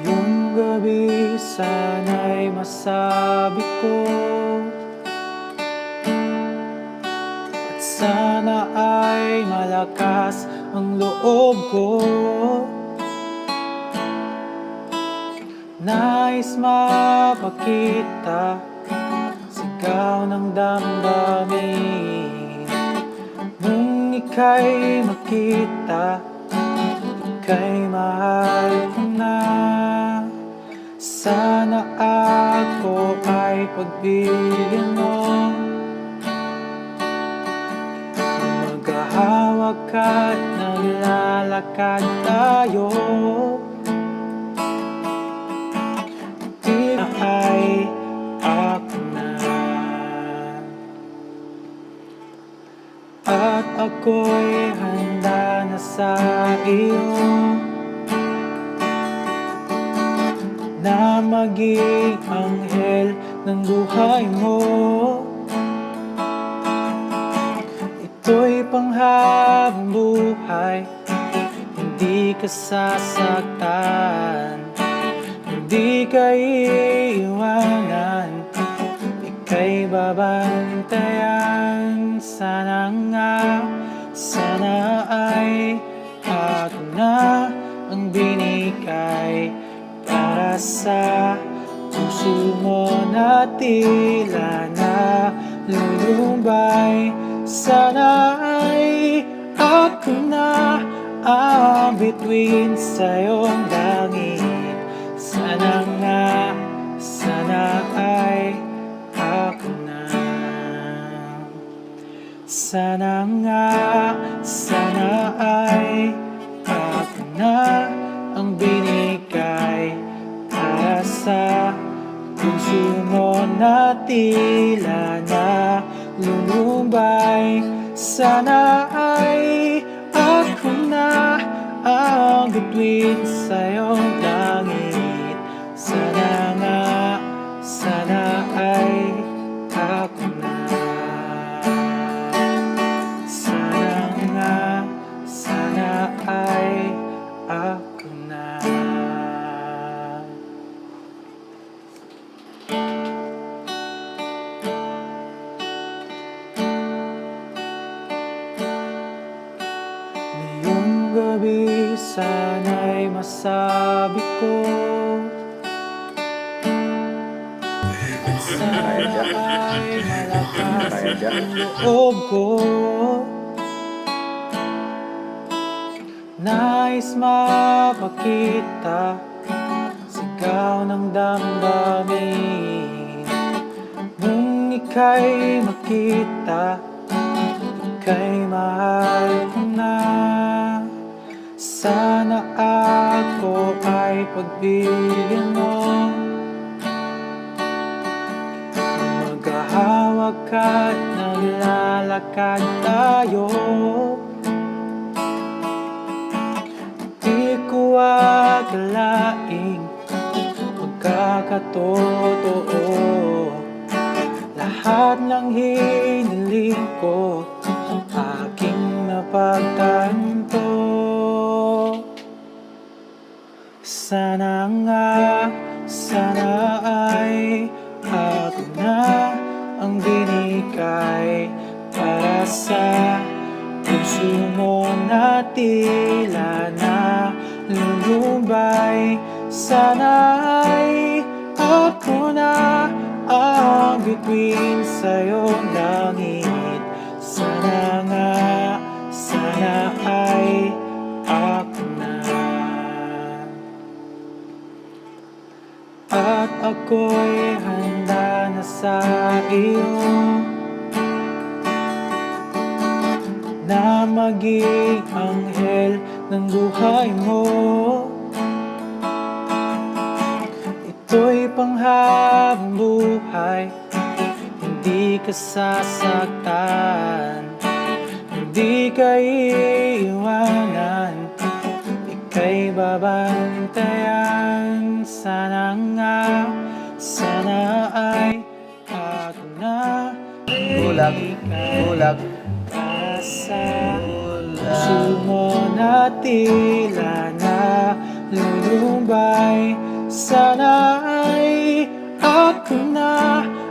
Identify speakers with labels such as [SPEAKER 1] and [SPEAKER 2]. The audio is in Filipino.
[SPEAKER 1] Ngayong gabi sana'y masabi ko, at sana ay malakas ang loob ko. Nais mapakita, sigaw ng damdamin, nung ika'y makita, ika'y mahal ko na. Sana ako ay pagbigyan mo, maghahawak at naglalakad tayo. Di na ay ako na, at ako'y handa na sa iyo, na maging anghel ng buhay mo. Ito'y panghabang buhay, hindi ka sasaktan, hindi ka iiwanan, ika'y babantayan. Sana nga, sana ay ako na ang binigay para sa puso mo na tila na lulumbay. Sana ay ako na ang bituin sa iyong langit. Sana nga, sana ay ako na. Sana nga, sana ay ako na ang binigay para sa puso mo na tila na lulumbay. Sana ay ako na ang bituin sa iyong langit. Sana nga, sana ay ako na. Sana nga, sana ay ako na. Ngayong gabi sana'y masabi ko, at sana ay malakas ang loob ko. Nais mapakita, sigaw ng damdamin, nung ika'y makita, ika'y mahal ko na. Sana ako ay pagbigyan mo, maghahawak at naglalakad tayo. Di ko akalaing magkakatotoo lahat ng hiniling ko, aking napagtanto. Sana nga, sana ay ako na ang binigay para sa puso mo na tila na lulumbay. Sana ay ako na ang bituin sa iyong langit. Sana nga, sana ay ako na, at ako'y handa na sa iyo, na maging anghel ng buhay mo. Ito'y panghabang buhay, hindi ka sasaktan, di ka iiwanan, ika'y babantayan. Sana nga, sana ay ako na
[SPEAKER 2] Bulag, bulag,
[SPEAKER 1] sa puso mo na tila na lulumbay. Sana